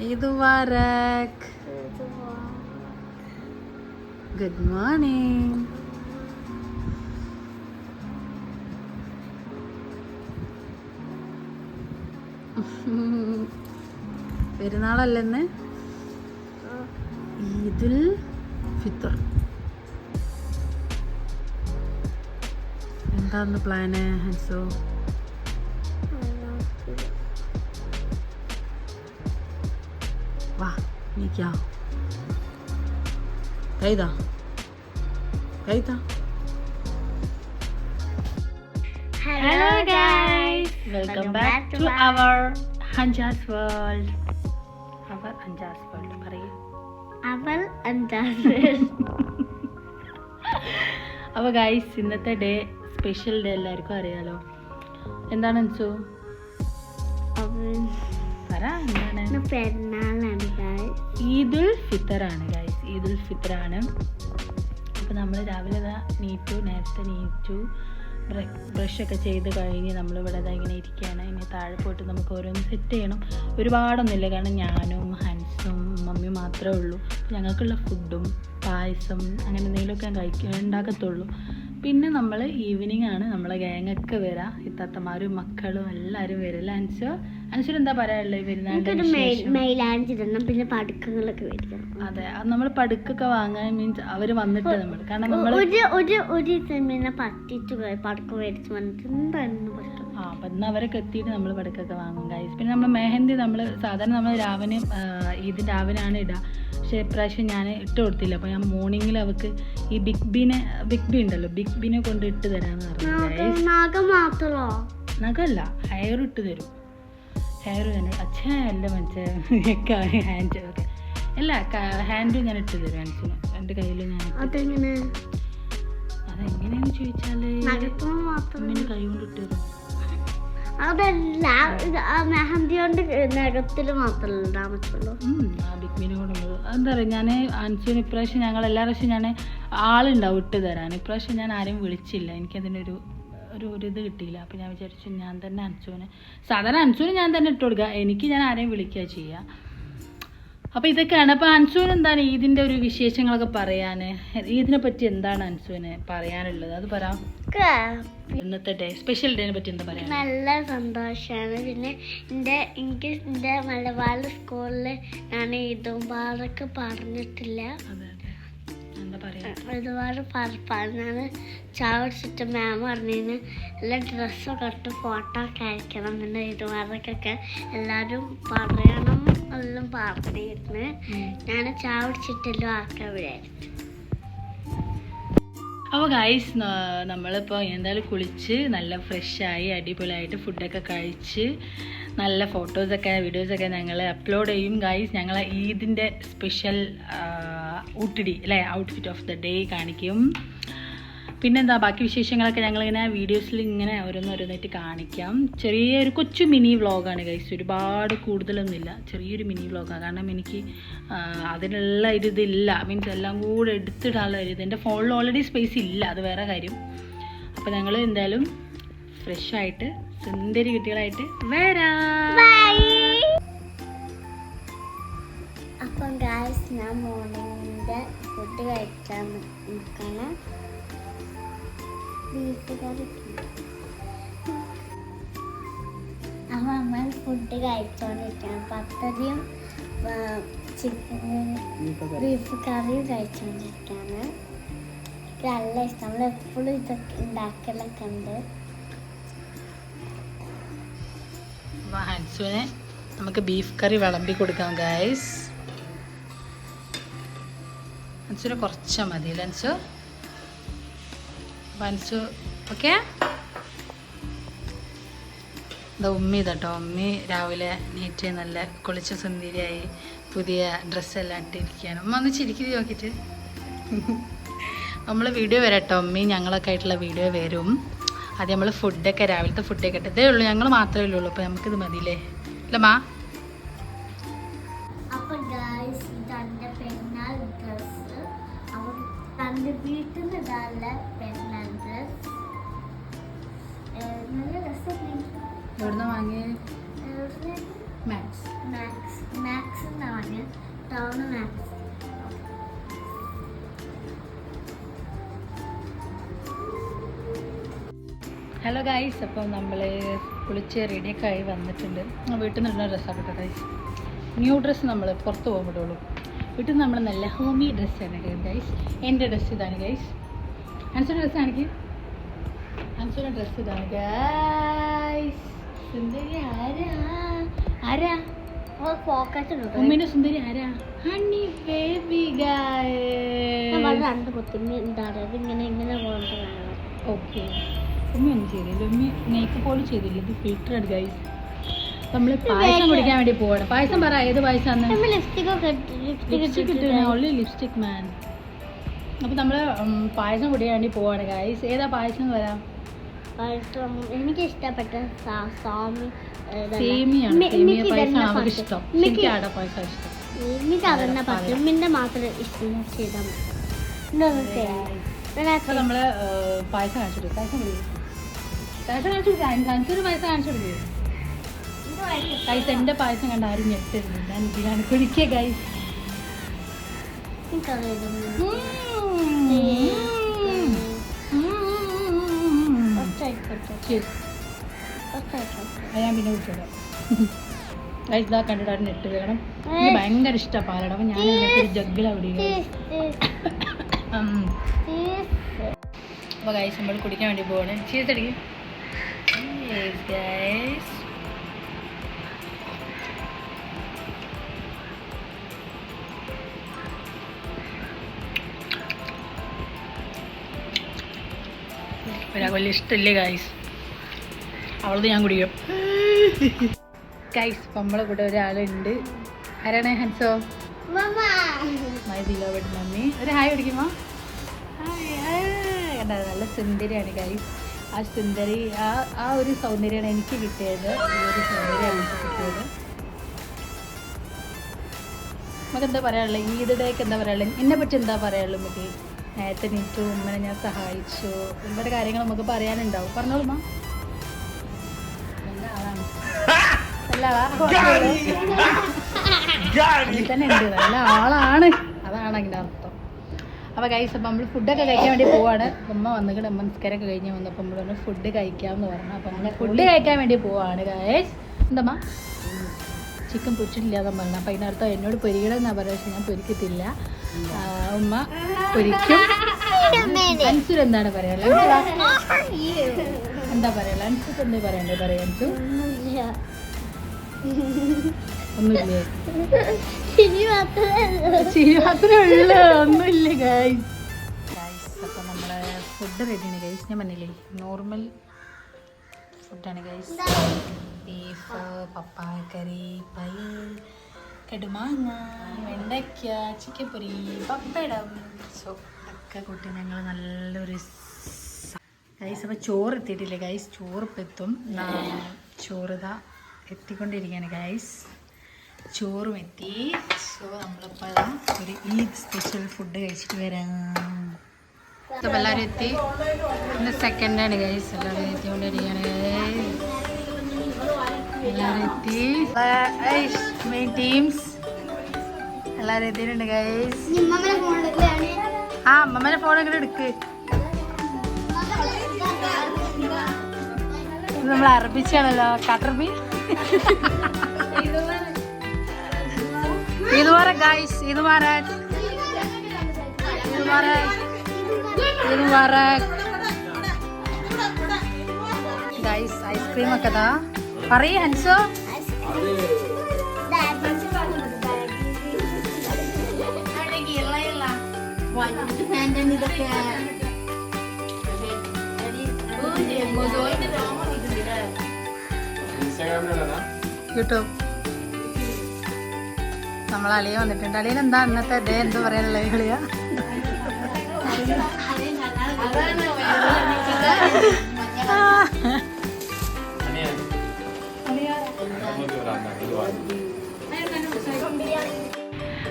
Eid Mubarak. Good morning. പെരുന്നാളല്ലെന്ന് Eid ul Fitr. എന്താന്ന് plan ഹൻസോ? വാ നീക്കാ കൈതാ കൈതാ. Hello guys, Welcome back to our Hanja's World. Our Hanja's World പറയൂ. Amal and അപ്പോൾ guys, ഇന്നത്തെ day special day എല്ലാവർക്കും അറിയാലോ. എന്താണ് അൻസു? പറ എന്താണ്? പെരുന്നാളാണ് ഗൈസ്. ഈദുൽ ഫിത്തർ ആണ് ഗൈസ്, ഈദുൽ ഫിത്തർ ആണ്. അപ്പോൾ നമ്മൾ രാവിലെ നേരത്തെ നീറ്റു ബ്രഷൊക്കെ ചെയ്ത് കഴിഞ്ഞ് നമ്മളിവിടെ ഇങ്ങനെ ഇരിക്കുകയാണ്. ഇനി താഴെ പോയിട്ട് നമുക്ക് ഓരോന്ന് സെറ്റ് ചെയ്യണം. ഒരുപാടൊന്നുമില്ല, കാരണം ഞാനും ഹൻസും മമ്മിയും മാത്രമേ ഉള്ളൂ. ഞങ്ങൾക്കുള്ള ഫുഡും പായസം അങ്ങനെ എന്തെങ്കിലുമൊക്കെ ഉണ്ടാക്കത്തുള്ളൂ. പിന്നെ നമ്മൾ ഈവനിങ് ആണ് നമ്മളെ ഗാങ്ങൊക്കെ വരാം. ഇത്താത്തമാരും മക്കളും എല്ലാവരും വരില്ല. അൻസൂർ എന്താ പറയാനുള്ളത് പിന്നെ പടുക്കങ്ങളൊക്കെ മേടിക്കണം. അതെ, അത് നമ്മൾ പടുക്കൊക്കെ വാങ്ങാൻ മീൻസ് അവർ വന്നിട്ട് നമ്മൾ, കാരണം നമ്മൾ പറ്റിച്ചു പടക്കം മേടിച്ചു വന്നിട്ട് എന്തായിരുന്നു അപ്പം എന്നാൽ അവരൊക്കെ എത്തിയിട്ട് നമ്മൾ പടക്കൊക്കെ വാങ്ങും ഗൈസ്. പിന്നെ നമ്മൾ മെഹന്തി നമ്മൾ സാധാരണ നമ്മൾ രാവിലെ ഈദിൻ്റെ രാവിലെയാണ് ഇടുക. പക്ഷേ ഇപ്രാവശ്യം ഞാൻ ഇട്ട് കൊടുത്തില്ല. അപ്പോൾ ഞാൻ മോർണിംഗിൽ അവൾക്ക് ഈ ബിഗ് ബി ഉണ്ടല്ലോ, ബിഗ് ബിനെ കൊണ്ട് ഇട്ട് തരാമെന്ന് പറഞ്ഞു. നഖമല്ല, ഹെയർ ഇട്ട് തരും. ഹെയർ തന്നെ അല്ല മനസ്സിലാ ഹാൻഡ് ഒക്കെ അല്ല ഹാൻഡ് ഞാൻ ഇട്ട് തരും ആൻസിന്. എൻ്റെ കയ്യിൽ ഞാൻ അതെങ്ങനെയാന്ന് ചോദിച്ചാല് അമ്മേൻ്റെ കൈ കൊണ്ട് ഇട്ട് തരും. അതല്ല, മെഹന്തി കൊണ്ട് നഖത്തിൽ മാത്രമല്ല ഇടാൻ പറ്റുള്ളൂ. ബിഗ് ബീനെ കൊണ്ടുള്ളത് എന്താ പറയുക, ഞാൻ അൻസുവിന് ഇപ്രാവശ്യം ഞങ്ങൾ എല്ലാ പ്രാവശ്യം ഞാൻ ആളുണ്ടാവും ഇട്ട് തരാൻ. ഇപ്രാവശ്യം ഞാൻ ആരെയും വിളിച്ചില്ല, എനിക്കതിനൊരു ഇത് കിട്ടിയില്ല. അപ്പോൾ ഞാൻ വിചാരിച്ചു ഞാൻ തന്നെ അൻസുവിന്, സാധാരണ അൻസുവിന് ഞാൻ തന്നെ ഇട്ട് കൊടുക്കുക, എനിക്ക് ഞാൻ ആരെയും വിളിക്കുക ചെയ്യുക. അപ്പോൾ ഇതൊക്കെയാണ്. അപ്പോൾ അൻസുവിന് എന്താണ് ഈദിൻ്റെ ഒരു വിശേഷങ്ങളൊക്കെ പറയാൻ, ഈദിനെ പറ്റി എന്താണ് അൻസുവിന് പറയാനുള്ളത് അത് പറയാം. ഇന്നത്തെ ഡേ സ്പെഷ്യൽ ഡേനെ പറ്റി എന്താ പറയാ? നല്ല സന്തോഷമാണ്. പിന്നെ എനിക്ക് എൻ്റെ മലബാർ സ്കൂളിൽ ഞാൻ ഈദുംബാറൊക്കെ പറഞ്ഞിട്ടില്ല. ഒരുപാട് പറഞ്ഞാണ് ചാവടിച്ചിട്ട് മാം പറഞ്ഞതിന് എല്ലാ ഡ്രസ്സൊക്കെ ഇട്ട് ഫോട്ടോ ഒക്കെ അയക്കണം. പിന്നെ ഇതുമാർക്കൊക്കെ എല്ലാവരും പറയണം എല്ലാം പറഞ്ഞിരുന്നു. ഞാൻ ചാവടിച്ചിട്ടെല്ലാം ആക്കാൻ വിചാരിച്ചു. അപ്പോൾ ഗൈസ്, നമ്മളിപ്പോൾ എന്തായാലും കുളിച്ച് നല്ല ഫ്രഷായി അടിപൊളിയായിട്ട് ഫുഡൊക്കെ കഴിച്ച് നല്ല ഫോട്ടോസൊക്കെ വീഡിയോസൊക്കെ ഞങ്ങൾ അപ്ലോഡ് ചെയ്യും ഗൈസ്. ഞങ്ങൾ ഈദിൻ്റെ സ്പെഷ്യൽ ഊട്ടിടി അല്ലേ ഔട്ട്ഫിറ്റ് ഓഫ് ദ ഡേ കാണിക്കും. പിന്നെന്താ ബാക്കി വിശേഷങ്ങളൊക്കെ ഞങ്ങളിങ്ങനെ വീഡിയോസിൽ ഇങ്ങനെ ഓരോന്നോരോന്നായിട്ട് കാണിക്കാം. ചെറിയൊരു കൊച്ചു മിനി വ്ളോഗാണ് ഗൈസ്, ഒരുപാട് കൂടുതലൊന്നുമില്ല, ചെറിയൊരു മിനി വ്ളോഗാണ്. കാരണം എനിക്ക് അതിനുള്ള ഇതില്ല, മീൻസ് എല്ലാം കൂടെ എടുത്തിടാനുള്ള ഒരു ഇത് എൻ്റെ ഫോണിൽ ഓൾറെഡി സ്പേസ് ഇല്ല, അത് വേറെ കാര്യം. അപ്പോൾ ഞങ്ങൾ എന്തായാലും ഫ്രഷായിട്ട് സുന്ദരി കുട്ടികളായിട്ട് വരാം. അപ്പം ഗായ്സ്, ഞാൻ മോർണിംഗിൻ്റെ ഫുഡ് കഴിക്കാൻ നിൽക്കണം. ബീഫ് കറി. അപ്പം നമ്മൾ ഫുഡ് കഴിച്ചോണ്ടിരിക്കണം. പത്തരിയും ബീഫ് കറിയും കഴിച്ചോണ്ടിരിക്കാണ്. എനിക്ക് നല്ല ഇഷ്ടം. നമ്മൾ എപ്പോഴും ഇതൊക്കെ ഉണ്ടാക്കലൊക്കെ ഉണ്ട്. ഹൻസുവിനെ നമുക്ക് ബീഫ് കറി വിളമ്പി കൊടുക്കാം ഗൈസ്. ഹൻസുവിനെ കുറച്ചാൽ മതി ഹൻസു. ഹൻസു ഓക്കെ. എന്താ ഉമ്മി ഇതട്ടോ, ഉമ്മി രാവിലെ നീറ്റ് നല്ല കുളിച്ച സുന്ദരിയായി പുതിയ ഡ്രസ്സെല്ലാം ഇട്ടിരിക്കുകയാണ്. ഉമ്മ ഒന്ന് ചിരിക്കി നോക്കിയിട്ട്. നമ്മൾ വീഡിയോ വരട്ടോ ഉമ്മി, ഞങ്ങളൊക്കെ ആയിട്ടുള്ള വീഡിയോ വരും. അത് നമ്മൾ ഫുഡൊക്കെ രാവിലത്തെ ഫുഡൊക്കെ ഇട്ടതേ ഉള്ളൂ, ഞങ്ങൾ മാത്രമേ ഉള്ളൂ. അപ്പോൾ നമുക്കിത് മതിയില്ലേ അല്ല മാ? അപ്പോൾ ഗായ്സ്, ഇതെൻ്റെ പെരുന്നാൾ ഡ്രസ്സ്. അവർ തൻ്റെ വീട്ടിൽ നിന്ന് ഇടാനുള്ള പെരുന്നാൾ ഡ്രസ്സ്. നല്ല രസം. എവിടുന്ന വാങ്ങിയ? മാക്സ്. മാക്സ് എന്നാണ് ടൗൺ മാക്സ്. ഹലോ ഗൈസ്, അപ്പോൾ നമ്മൾ കുളിച്ച് റെഡിയൊക്കെ ആയി വന്നിട്ടുണ്ട്. വീട്ടിൽ നിന്നുള്ള ഡ്രസ്സാണ് കേട്ടോ ഗൈസ്. ന്യൂ ഡ്രസ്സ് നമ്മൾ പുറത്ത് പോകുമ്പോഴുള്ളൂ. വീട്ടിൽ നിന്ന് നമ്മൾ നല്ല ഹോമി ഡ്രസ്സാണ് ഗൈസ്. എൻ്റെ ഡ്രസ്സ് ഇതാണ് ഗൈസ്. അൻസുടെ ഡ്രസ്സ് കാണിക്കും. അൻസുടെ ഡ്രസ്സ് ഇതാണ് ഗൈസ്. സുന്ദരി ആരാ? ആരാ ഫോക്കസ് ഉമ്മീൻ്റെ സുന്ദരി ആരാ? Honey baby guys. രണ്ട് കുത്തിമ്മ എന്താണ് ഇങ്ങനെ ഇങ്ങനെ പോകുന്നത്. ഓക്കെ, ഉമ്മ ഒന്നും ചെയ്തില്ല. ഉമ്മ മേക്കപ്പ് പോലും ചെയ്തില്ല. ഇത് ഫിൽറ്ററാണ് ഗൈസ്. നമ്മൾ പായസം കുടിക്കാൻ വേണ്ടി പോവാണ്. പായസം പറ, ഏത് പായസമാണ്? ലിപ്സ്റ്റിക് ഇട്ടിട്ട് ഓൺലി ലിപ്സ്റ്റിക് മാൻ. അപ്പോൾ നമ്മൾ പായസം കുടിക്കാൻ വേണ്ടി പോവാണ് ഗൈസ്. ഏതാ പായസം വരാം? എനിക്ക് ഇഷ്ടപ്പെട്ട സേമിയാണ്. സേമിയ പായസം അവർക്ക് ഇഷ്ടം. എനിക്ക് ആട പായസം ഇഷ്ടം. എനിക്ക് അതെന്നെ പറ്റുമിൻ്റെ മാത്രം ഇഷ്ടം ചെയ്താൽ അപ്പോൾ നമ്മൾ പായസം കാണിച്ചിട്ട് പായസം കുടിക്കും. പായസം കാണിച്ചു അഞ്ചൊരു പായസം കാണിച്ചു കൊടുക്കുക ഗൈസ്. എൻ്റെ പായസം കണ്ട് ആരും ഞെട്ടരുത്. ഞാൻ ഇതിലാണ് കുടിക്കുക ഗൈസ്. ഞാൻ പിന്നെ കുടിച്ചോളാം ഗൈസ്. ഇതാ കണ്ടിട്ട് ആരും ഞെട്ട് വേണം. എനിക്ക് ഭയങ്കര ഇഷ്ടമാണ് പാലട. അപ്പം ഞാൻ ഒരു ജഗ്ഗിലാണ് കുടിക്കുക. അപ്പോൾ ഗൈസ് നമ്മൾ കുടിക്കാൻ വേണ്ടി പോവാണ്. ചീസ് അടിക്കും ഗൈസ്. ഒരാൾക്ക് വലിയ ഇഷ്ടമില്ലേ ഗൈസ്. അവളത് ഞാൻ കുടിക്കും ഗൈസ്. ഇപ്പം നമ്മളെ കൂടെ ഒരാളുണ്ട്. ആരാണ്? ഹൻസോ, മൈ ബിലോവഡ് മമ്മി. ഒരു ഹായ് കുടിക്കുമോ? കണ്ടത് നല്ല സുന്ദരിയാണ് ഗൈസ്. ആ സുന്ദരി ആ ഒരു സൗന്ദര്യമാണ് എനിക്ക് കിട്ടിയത്. ഈ ഒരു സൗന്ദര്യമാണ് എനിക്ക് കിട്ടിയത്. നമുക്ക് എന്താ പറയാനുള്ളത്? ഈദിടേക്ക് എന്താ പറയാനുള്ളത്? എന്നെ പറ്റി എന്താ പറയാനുള്ളത്? നമുക്ക് നേരത്തെ നീറ്റു ഉമ്മനെ ഞാൻ സഹായിച്ചു. ഒരുപാട് കാര്യങ്ങൾ നമുക്ക് പറയാനുണ്ടാവും. പറഞ്ഞോളൂ മാ. നല്ല ആളാണ്. നല്ല തന്നെ ഉണ്ട്. നല്ല ആളാണ്. അതാണ് അതിൻ്റെ അർത്ഥം. അപ്പോൾ ഗൈസ്, അപ്പം നമ്മൾ ഫുഡൊക്കെ കഴിക്കാൻ വേണ്ടി പോവാണ്. ഉമ്മ വന്നിട്ട് ഉമ്മ നിസ്കാരമൊക്കെ കഴിഞ്ഞ് വന്നപ്പോൾ നമ്മൾ പറഞ്ഞു ഫുഡ് കഴിക്കാമെന്ന് പറഞ്ഞു. അപ്പം നമ്മൾ ഫുഡ് കഴിക്കാൻ വേണ്ടി പോവാണ് ഗൈസ്. എന്താ ചിക്കൻ പൊരിച്ചിട്ടില്ലാതെ പറഞ്ഞു. അപ്പം അതിനർത്ഥം എന്നോട് പൊരിക്കണമെന്നാണ് പറയുക. പക്ഷെ ഞാൻ പൊരിക്കത്തില്ല. ഉമ്മ പൊരിക്കും. അൻസുർ എന്താണ് പറയാനുള്ളത്? എന്താ പറയാനുള്ളത്? അൻസുർ എന്താ പറയണ്ടേ? പറയാം അൻസു. ഒന്നുമില്ലേ? ചിരി മാത്രമേ ഉള്ളൂ, ഒന്നുമില്ല ഗൈസ്. അപ്പം നമ്മളെ ഫുഡ് റെഡിയാണ് ഗൈസ്. ഞാൻ പറഞ്ഞില്ലേ നോർമൽ ഫുഡാണ് ഗൈസ്. ബീഫ്, പപ്പായ കറി, പയർ, കടുമാങ്ങ, വെണ്ടയ്ക്ക, ചിക്കൻ പൊരി, പപ്പടം. സോ ഒക്കെ കൂട്ടി ഞങ്ങൾ നല്ലൊരു ഗൈസ്. അപ്പോൾ ചോറ് എത്തിയിട്ടില്ല ഗൈസ്. ചോറ് ഇപ്പം എത്തും. ചോറ് ഇതാ എത്തിക്കൊണ്ടിരിക്കുകയാണ് ഗൈസ്. ചോറും എത്തി. സോ നമ്മളിപ്പോൾ ഒരു ഈദ് സ്പെഷ്യൽ ഫുഡ് കഴിച്ചിട്ട് വരാം. അപ്പോൾ എല്ലാവരും എത്തി. ഇന്ന് സെക്കൻഡാണ് ഗൈസ്. എല്ലാവരും എത്തിക്കൊണ്ടിരിക്കുകയാണ്. എല്ലാവരും എത്തി. മെയിൻ ടീംസ് എല്ലാവരും എത്തിയിട്ടുണ്ട് ഗൈസ്. ആ അമ്മമ്മേനെ ഫോൺ എങ്ങനെ എടുക്ക്. ഇത് നമ്മൾ അറബിച്ചാണല്ലോ. കട്ടർബി ഇത് പറ ഗൈസ്. ഇത് പറ ഗൈസ്. ഐസ്ക്രീം ഒക്കെ താ പറയ് ഹൻസോ. യൂട്യൂബ് നമ്മൾ അളിയ വന്നിട്ടുണ്ട്. അളിയൻ എന്താ ഇന്നത്തെ ഡേ എന്താ പറയാനുള്ള കളിയ?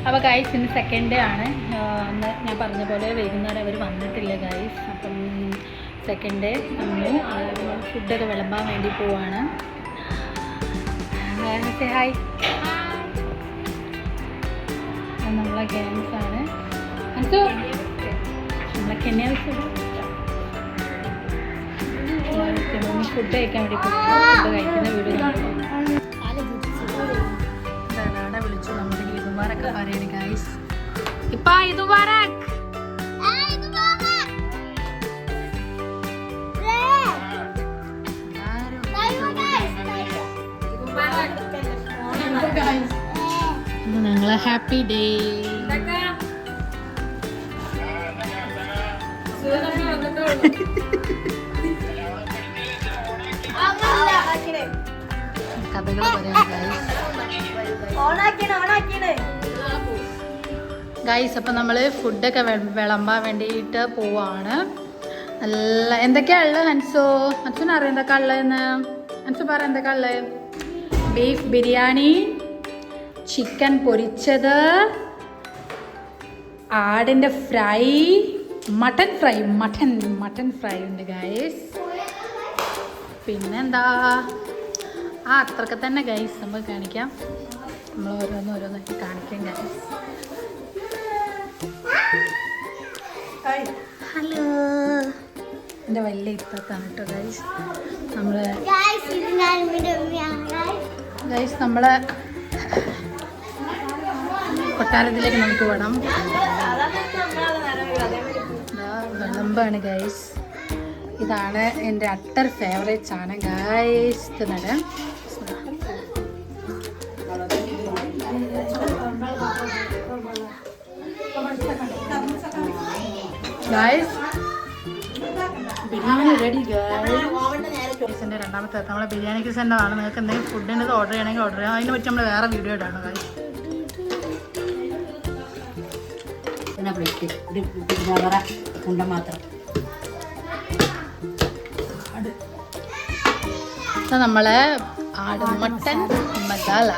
അപ്പോൾ ഗൈസ് ഇന്ന് സെക്കൻഡ് ഡേ ആണ്. അന്ന് ഞാൻ പറഞ്ഞ പോലെ വൈകുന്നേരം അവർ വന്നിട്ടില്ല ഗൈസ്. അപ്പം സെക്കൻഡ് ഡേ നമ്മൾ ഫുഡൊക്കെ വിളമ്പാൻ വേണ്ടി പോവാണ്. ഹായ്. നമ്മളെ ഗാങ്സ് ആണ്. അൻസു നമ്മളെ കെന്യാസ് ഫുഡ് കഴിക്കാൻ വേണ്ടി ഫുഡ് കഴിക്കുന്ന വീഡിയോ അവിടെ വിളിച്ചു. നമ്മുടെ ഈദ് മുബാറക്ക് പറയണ ഗൈസ്. ഇപ്പ ഈദ് മുബാറക്ക്. ഞങ്ങളെ ഹാപ്പി ഡേ. കഥകൾ പറയാം ഗൈസ്. അപ്പം നമ്മൾ ഫുഡൊക്കെ വിളമ്പാൻ വേണ്ടിയിട്ട് പോവാണ്. നല്ല എന്തൊക്കെയാ ഉള്ളത് ഹൻസു? ഹൻസുനറിയാം എന്തൊക്കെയാ ഉള്ളതെന്ന്. ഹൻസു പറ എന്തൊക്കെയാ ഉള്ളത്? ബീഫ് ബിരിയാണി, ചിക്കൻ പൊരിച്ചത്, ആടിൻ്റെ ഫ്രൈ, മട്ടൻ ഫ്രൈ ഉണ്ട് ഗൈസ്. പിന്നെന്താ അത്രയൊക്കെ തന്നെ ഗൈസ്. നമുക്ക് കാണിക്കാം. നമ്മൾ ഓരോന്നൊക്കെ കാണിക്കാം ഗൈസ്. ഹലോ, എൻ്റെ വലിയ ഇപ്പത്താണ് കേട്ടോ ഗൈസ്. നമ്മളെ ഗൈസ് നമ്മളെ കൊട്ടാരത്തിലേക്ക് നമുക്ക് പോകണം. വിളമ്പാണ് ഗൈസ്. ഇതാണ് എൻ്റെ അട്ടർ ഫേവറേറ്റ് സാധനം ഗൈസ്. തിന്നട ഗൈസ്. ബിരിയാണി റെഡി ഗൈസിൻ്റെ രണ്ടാമത്തെ നമ്മളെ ബിരിയാണി കിസൻ്റെ ആണ്. നിങ്ങൾക്ക് എന്തെങ്കിലും ഫുഡിൻ്റെ ഓർഡർ ചെയ്യണമെങ്കിൽ ഓർഡർ ചെയ്യാം. അതിനെ പറ്റി നമ്മൾ വേറെ വീഡിയോ ഇടാണ് ഗൈസ്. നമ്മളെ ആടുമട്ടൻ മസാല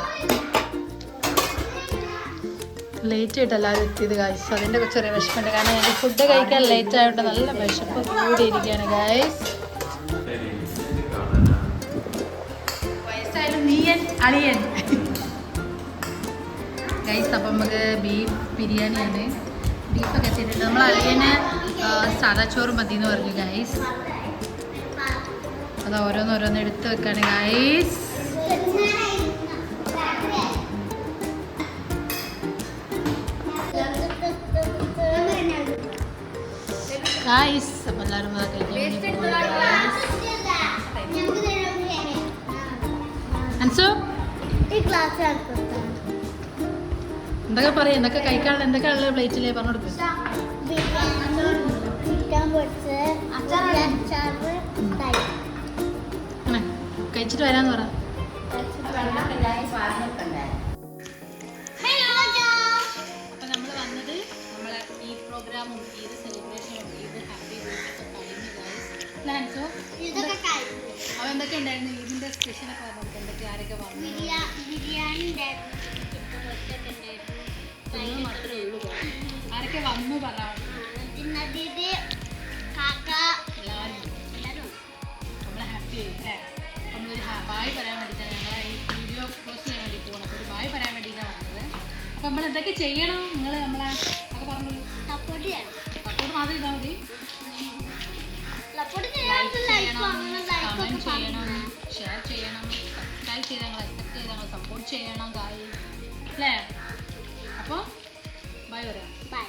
ലേറ്റ് ആയിട്ട് എല്ലാവരും എത്തിയത് ഗൈസ്. അതിൻ്റെ ചെറിയ വിശപ്പുണ്ട്. കാരണം എനിക്ക് ഫുഡ് കഴിക്കാൻ ലേറ്റ് ആയിട്ട് നല്ല വിശപ്പ് കൂടിയിരിക്കുകയാണ് ഗൈസ്. വയസ്സായാലും നീയൻ അളിയൻ ഗൈസ്. അപ്പം നമുക്ക് ബീഫ് ബിരിയാണിയാണ്. ബീഫൊക്കെ എത്തിയിട്ടുണ്ട്. നമ്മൾ അളിയന് സാദാ ചോറ് മതി എന്ന് പറഞ്ഞു ഗൈസ്. അത് ഓരോന്നോരോന്ന് എടുത്ത് വെക്കാണ് ഗൈസ്. ഗൈസ് അപ്പം എല്ലാവരും അൻസു എന്തൊക്കെ പറയാം? എന്തൊക്കെ കഴിക്കാനുള്ള എന്തൊക്കെ ഉള്ള പ്ലേറ്റിലേ പറഞ്ഞു കൊടുക്കും. കഴിച്ചിട്ട് വരാന്ന് പറ. അപ്പം നമ്മൾ വന്നത് നമ്മളെ ഈ പ്രോഗ്രാമും ഈദ് സെലിബ്രേഷനും ഈദ് ഹാപ്പി അവ എന്തൊക്കെ ഉണ്ടായിരുന്നു ഈദിൻ്റെ സ്പെഷ്യലൊക്കെ പറഞ്ഞിട്ട് എന്തൊക്കെ ആരൊക്കെ വന്നു? മാത്രമേ ഉള്ളൂ. ആരൊക്കെ വന്നു പറയാം. നമ്മളെ ഹാപ്പി ആയില്ലേ? നമ്മളൊരു ബായ് പറയാൻ വേണ്ടിയിട്ടാണ് ഞങ്ങളെ ഈ വീഡിയോ പോസ്റ്റ് ചെയ്യാൻ വേണ്ടി പോകണം. അപ്പോൾ ഒരു ബായ് പറയാൻ വേണ്ടിയിട്ടാണ് വന്നത്. അപ്പോൾ നമ്മൾ എന്തൊക്കെ ചെയ്യണം? നിങ്ങൾ നമ്മളെ ഒക്കെ പറഞ്ഞു. സപ്പോർട്ട് മാത്രം ചെയ്താൽ മതി. കമൻറ്റ് ചെയ്യണം, ഷെയർ ചെയ്യണം, സബ്സ്ക്രൈബ് ചെയ്ത് ഞങ്ങൾ അക്സെപ്റ്റ് ചെയ്ത് ഞങ്ങൾ സപ്പോർട്ട് ചെയ്യണം ഗായ്സ് അല്ലേ? അപ്പോൾ ബൈ പറയാം. ബൈ.